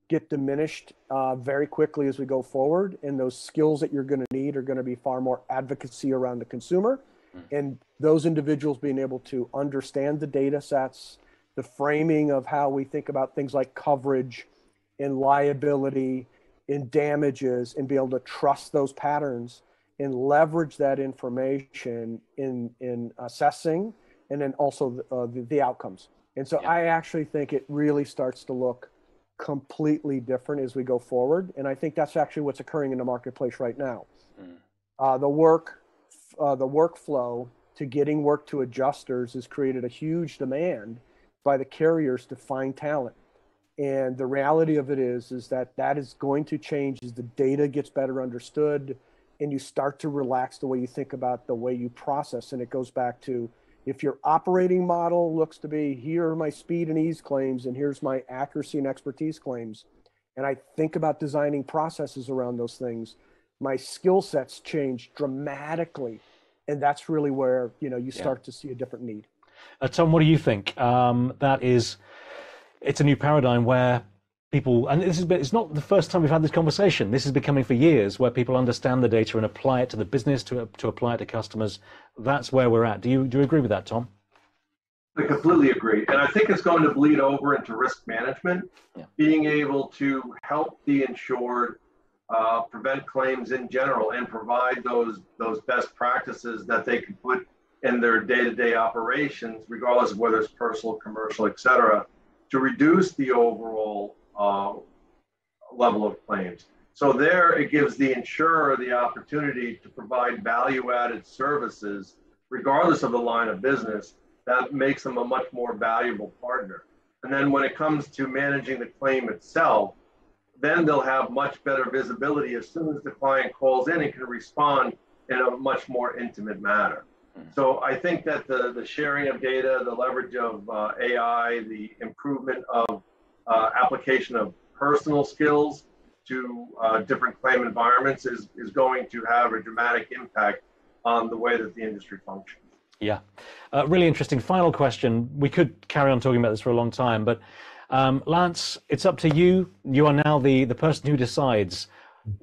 get diminished very quickly as we go forward. And those skills that you're going to need are going to be far more advocacy around the consumer And those individuals being able to understand the data sets, the framing of how we think about things like coverage and liability and damages, and be able to trust those patterns and leverage that information in assessing and then also the outcomes. And so I actually think it really starts to look completely different as we go forward. And I think that's actually what's occurring in the marketplace right now. The workflow to getting work to adjusters has created a huge demand by the carriers to find talent. And the reality of it is that is going to change as the data gets better understood and you start to relax the way you think about the way you process. And it goes back to, if your operating model looks to be, here are my speed and ease claims, and here's my accuracy and expertise claims, and I think about designing processes around those things, my skill sets change dramatically. And that's really where, you start to see a different need. Tom, what do you think? It's a new paradigm where people, and it's not the first time we've had this conversation. This has been coming for years, where people understand the data and apply it to the business, to apply it to customers. That's where we're at. Do you agree with that, Tom? I completely agree. And I think it's going to bleed over into risk management, being able to help the insured prevent claims in general and provide those best practices that they can put in their day-to-day operations, regardless of whether it's personal, commercial, et cetera, to reduce the overall level of claims. So there, it gives the insurer the opportunity to provide value-added services, regardless of the line of business, that makes them a much more valuable partner. And then when it comes to managing the claim itself, then they'll have much better visibility as soon as the client calls in and can respond in a much more intimate manner. So I think that the sharing of data, the leverage of AI, the improvement of application of personal skills to different claim environments is going to have a dramatic impact on the way that the industry functions. Yeah, really interesting. Final question. We could carry on talking about this for a long time, but Lance, it's up to you. You are now the person who decides,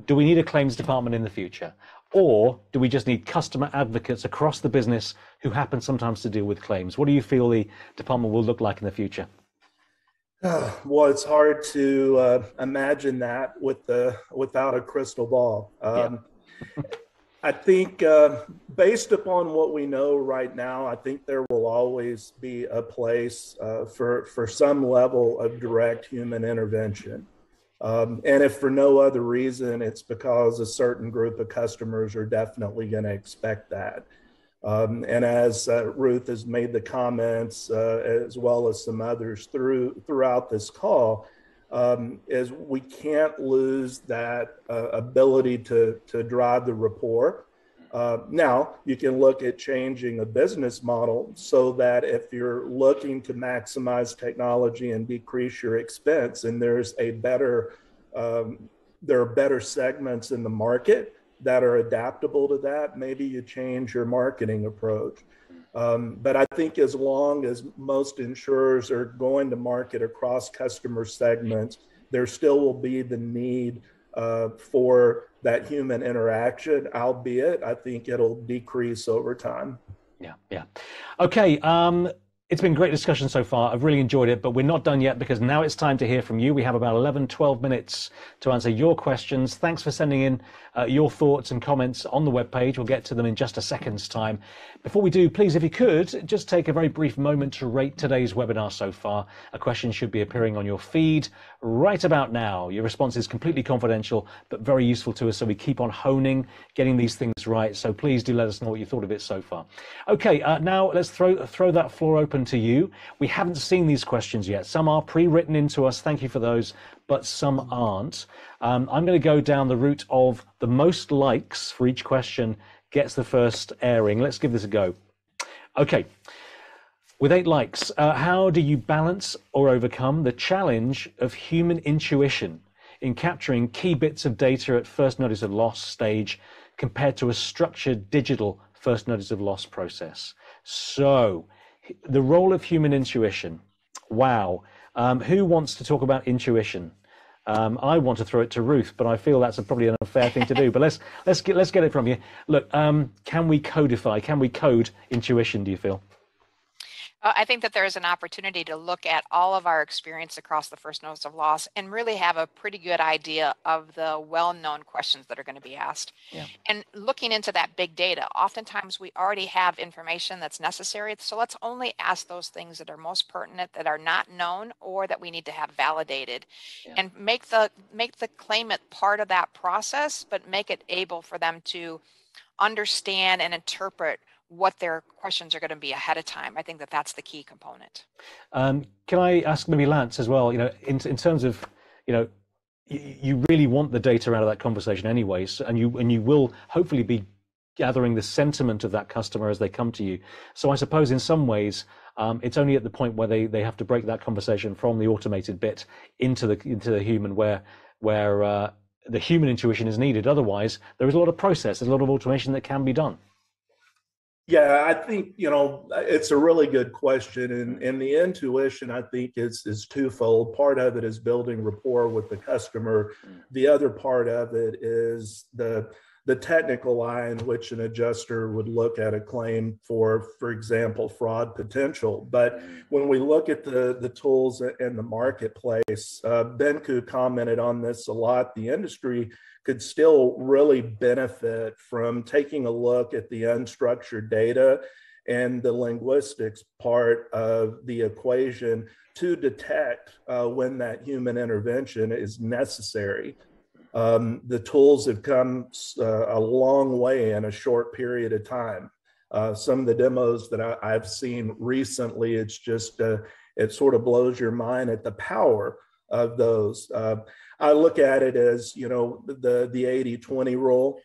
do we need a claims department in the future? Or do we just need customer advocates across the business who happen sometimes to deal with claims? What do you feel the department will look like in the future? Well, it's hard to imagine that without a crystal ball. I think based upon what we know right now, I think there will always be a place for some level of direct human intervention. And if for no other reason, it's because a certain group of customers are definitely going to expect that. And as Ruth has made the comments, as well as some others throughout this call, is we can't lose that ability to drive the rapport. Now, you can look at changing a business model so that if you're looking to maximize technology and decrease your expense, and there are better segments in the market that are adaptable to that, maybe you change your marketing approach. But I think as long as most insurers are going to market across customer segments, there still will be the need for that human interaction, albeit I think it'll decrease over time. Yeah. Okay. It's been a great discussion so far. I've really enjoyed it, but we're not done yet because now it's time to hear from you. We have about 11, 12 minutes to answer your questions. Thanks for sending in your thoughts and comments on the webpage. We'll get to them in just a second's time. Before we do, please, if you could, just take a very brief moment to rate today's webinar so far. A question should be appearing on your feed right about now. Your response is completely confidential, but very useful to us, so we keep on honing, getting these things right. So please do let us know what you thought of it so far. Okay, now let's throw that floor open to you. We haven't seen these questions yet. Some are pre-written into us. Thank you for those, but some aren't. I'm going to go down the route of the most likes for each question gets the first airing. Let's give this a go. Okay. With 8 likes, how do you balance or overcome the challenge of human intuition in capturing key bits of data at first notice of loss stage compared to a structured digital first notice of loss process? So, the role of human intuition. Wow. Who wants to talk about intuition? I want to throw it to Ruth, but I feel that's probably an unfair thing to do. But let's get it from you. Look, can we codify? Can we code intuition, do you feel? I think that there is an opportunity to look at all of our experience across the first notice of loss and really have a pretty good idea of the well-known questions that are going to be asked. Yeah. And looking into that big data, oftentimes we already have information that's necessary. So let's only ask those things that are most pertinent, that are not known, or that we need to have validated. Yeah. And make the claimant part of that process, but make it able for them to understand and interpret what their questions are going to be ahead of time. I think that that's the key component. Can I ask maybe Lance as well, in terms of, you really want the data out of that conversation anyways, and you will hopefully be gathering the sentiment of that customer as they come to you. So I suppose in some ways, it's only at the point where they have to break that conversation from the automated bit into the human, where the human intuition is needed. Otherwise, there is a lot of process, there's a lot of automation that can be done. Yeah, I think, it's a really good question. And the intuition, I think, is twofold. Part of it is building rapport with the customer. The other part of it is the technical eye in which an adjuster would look at a claim for example, fraud potential. But when we look at the tools in the marketplace, Benku commented on this a lot. The industry could still really benefit from taking a look at the unstructured data and the linguistics part of the equation to detect when that human intervention is necessary. The tools have come a long way in a short period of time. Some of the demos that I've seen recently, it's just, it sort of blows your mind at the power of those. I look at it as, the 80-20 rule,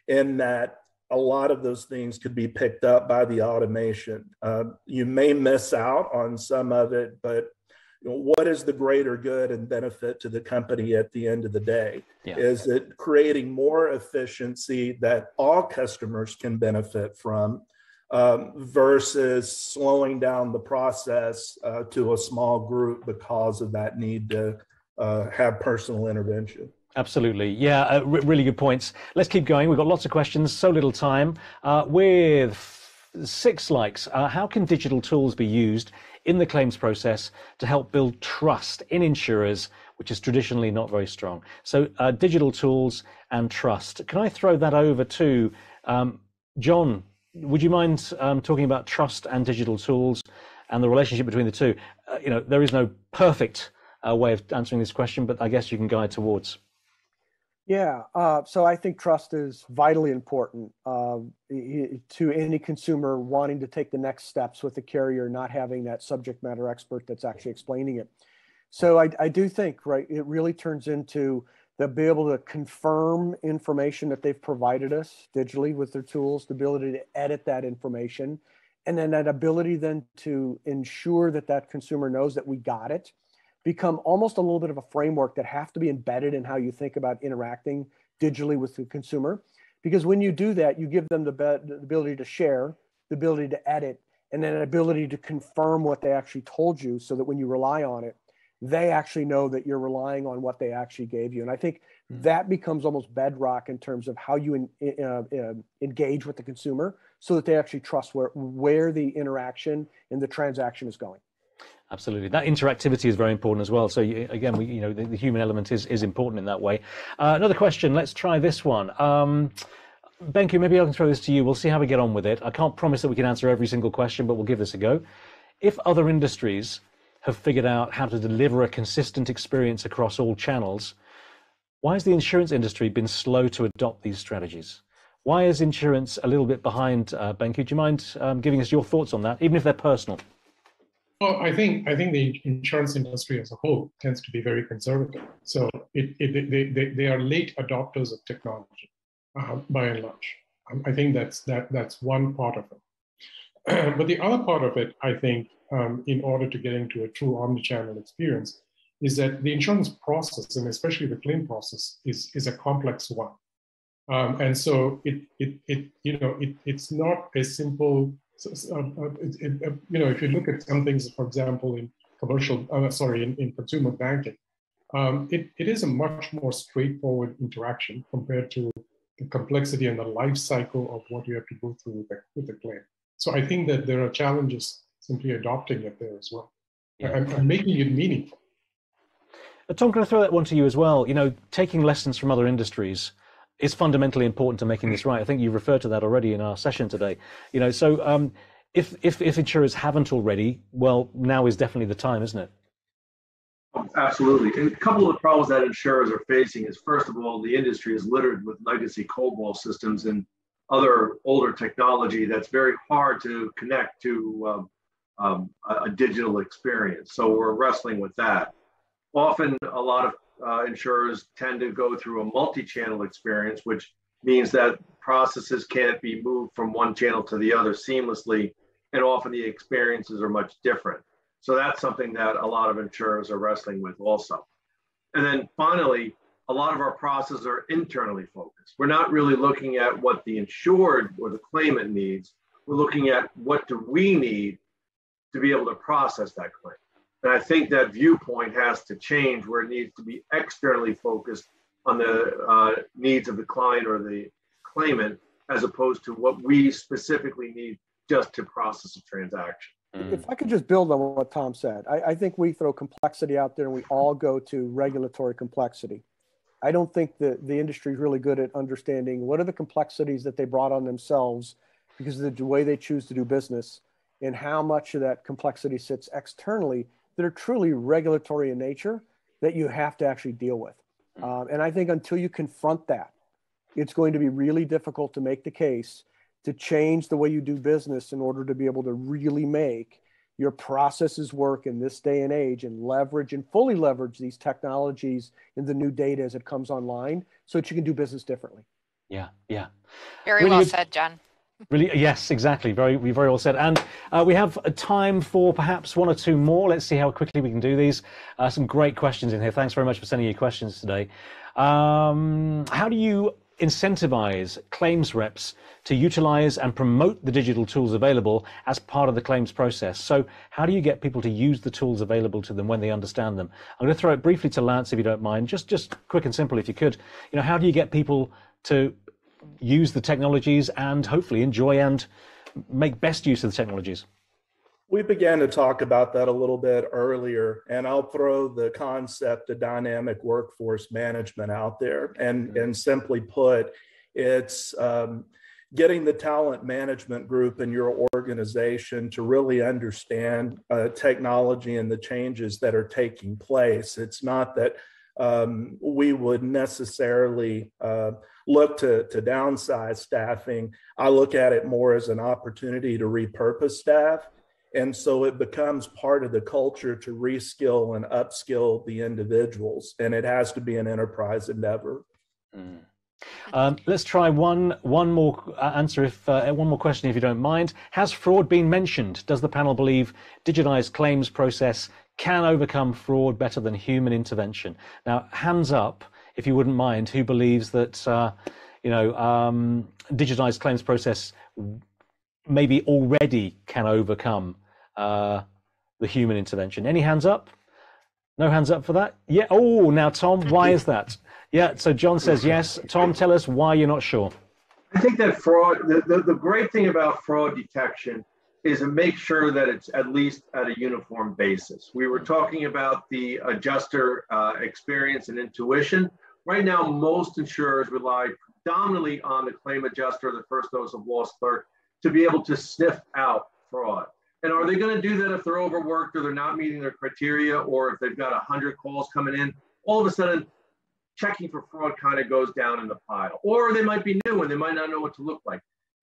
in that a lot of those things could be picked up by the automation. You may miss out on some of it, but what is the greater good and benefit to the company at the end of the day? Yeah. Is it creating more efficiency that all customers can benefit from, versus slowing down the process to a small group because of that need to have personal intervention? Absolutely. Yeah, really good points. Let's keep going. We've got lots of questions, so little time. With 6 likes, how can digital tools be used in the claims process to help build trust in insurers, which is traditionally not very strong? So digital tools and trust. Can I throw that over to John? Would you mind talking about trust and digital tools and the relationship between the two? There is no perfect way of answering this question, but I guess you can guide towards. Yeah, so I think trust is vitally important to any consumer wanting to take the next steps with the carrier, not having that subject matter expert that's actually explaining it. So I do think, right, it really turns into they'll be able to confirm information that they've provided us digitally with their tools, the ability to edit that information, and then that ability then to ensure that that consumer knows that we got it, become almost a little bit of a framework that have to be embedded in how you think about interacting digitally with the consumer. Because when you do that, you give them the ability to share, the ability to edit, and then an ability to confirm what they actually told you, so that when you rely on it, they actually know that you're relying on what they actually gave you. And I think that becomes almost bedrock in terms of how you engage with the consumer, so that they actually trust where the interaction and the transaction is going. Absolutely. That interactivity is very important as well. So again, the human element is important in that way. Another question, let's try this one. Benku, maybe I can throw this to you. We'll see how we get on with it. I can't promise that we can answer every single question, but we'll give this a go. If other industries have figured out how to deliver a consistent experience across all channels, why has the insurance industry been slow to adopt these strategies? Why is insurance a little bit behind, Benku? Do you mind giving us your thoughts on that, even if they're personal? Well, I think the insurance industry as a whole tends to be very conservative. So they are late adopters of technology, by and large. I think that's one part of it. But the other part of it, I think, in order to get into a true omnichannel experience, is that the insurance process, and especially the claim process, is a complex one. And so it's not a simple. If you look at some things, for example, in in consumer banking, it is a much more straightforward interaction compared to the complexity and the life cycle of what you have to go through with the claim. So I think that there are challenges simply adopting it there as well, and making it meaningful. Tom, can I throw that one to you as well? You know, taking lessons from other industries is fundamentally important to making this right. I think you referred to that already in our session today. You know, so if insurers haven't already, well, now is definitely the time, isn't it? Absolutely. And a couple of the problems that insurers are facing is, first of all, the industry is littered with legacy COBOL systems and other older technology that's very hard to connect to a digital experience. So we're wrestling with that. Often, a lot of insurers tend to go through a multi-channel experience, which means that processes can't be moved from one channel to the other seamlessly, and often the experiences are much different. So that's something that a lot of insurers are wrestling with also. And then finally, a lot of our processes are internally focused. We're not really looking at what the insured or the claimant needs. We're looking at what do we need to be able to process that claim. And I think that viewpoint has to change, where it needs to be externally focused on the needs of the client or the claimant, as opposed to what we specifically need just to process a transaction. If I could just build on what Tom said, I think we throw complexity out there and we all go to regulatory complexity. I don't think that the industry is really good at understanding what are the complexities that they brought on themselves because of the way they choose to do business, and how much of that complexity sits externally that are truly regulatory in nature that you have to actually deal with. And I think until you confront that, it's going to be really difficult to make the case to change the way you do business in order to be able to really make your processes work in this day and age, and leverage and fully leverage these technologies and the new data as it comes online so that you can do business differently. Yeah. Very well said, John. Really, yes, exactly. Very well said. And we have time for perhaps one or two more. Let's see how quickly we can do these. Some great questions in here. Thanks very much for sending your questions today. How do you incentivize claims reps to utilize and promote the digital tools available as part of the claims process? So how do you get people to use the tools available to them when they understand them? I'm going to throw it briefly to Lance, if you don't mind. Just quick and simple, if you could. You know, how do you get people to use the technologies and hopefully enjoy and make best use of the technologies? We began to talk about that a little bit earlier, and I'll throw the concept of dynamic workforce management out there. And simply put, it's getting the talent management group in your organization to really understand technology and the changes that are taking place. It's not that we would necessarily look to downsize staffing. I look at it more as an opportunity to repurpose staff. And so it becomes part of the culture to reskill and upskill the individuals. And it has to be an enterprise endeavor. Let's try one more answer, one more question, if you don't mind. Has fraud been mentioned? Does the panel believe digitized claims process can overcome fraud better than human intervention? Now, hands up, if you wouldn't mind, who believes that digitized claims process maybe already can overcome the human intervention? Any hands up? No hands up for that? Yeah. Oh, now Tom, why is that? Yeah. So John says yes. Tom, tell us why you're not sure. I think that fraud, the great thing about fraud detection is to make sure that it's at least at a uniform basis. We were talking about the adjuster experience and intuition. Right now, most insurers rely predominantly on the claim adjuster, the first notice of loss clerk, to be able to sniff out fraud. And are they going to do that if they're overworked or they're not meeting their criteria, or if they've got 100 calls coming in? All of a sudden, checking for fraud kind of goes down in the pile. Or they might be new and they might not know what to look like.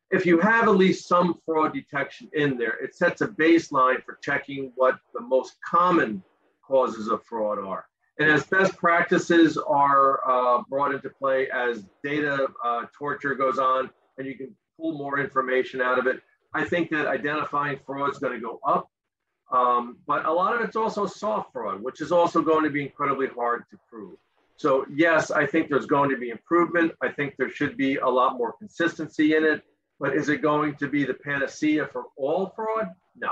If you have at least some fraud detection in there, it sets a baseline for checking what the most common causes of fraud are. And as best practices are brought into play, as data torture goes on and you can pull more information out of it, I think that identifying fraud is going to go up. But a lot of it's also soft fraud, which is also going to be incredibly hard to prove. So yes, I think there's going to be improvement. I think there should be a lot more consistency in it. But is it going to be the panacea for all fraud? No.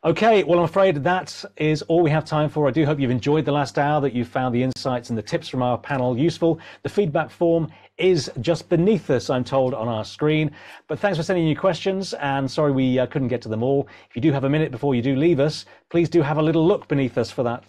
Okay, well, I'm afraid that is all we have time for. I do hope you've enjoyed the last hour, that you've found the insights and the tips from our panel useful. The feedback form is just beneath us, I'm told, on our screen. But thanks for sending in your questions, and sorry we couldn't get to them all. If you do have a minute before you do leave us, please do have a little look beneath us for that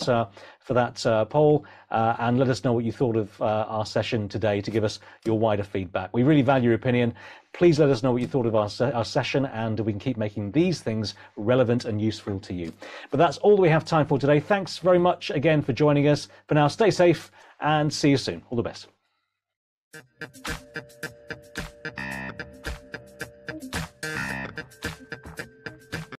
poll, and let us know what you thought of our session today to give us your wider feedback. We really value your opinion. Please let us know what you thought of our session, and we can keep making these things relevant and useful to you. But that's all we have time for today. Thanks very much again for joining us. For now, stay safe and see you soon. All the best.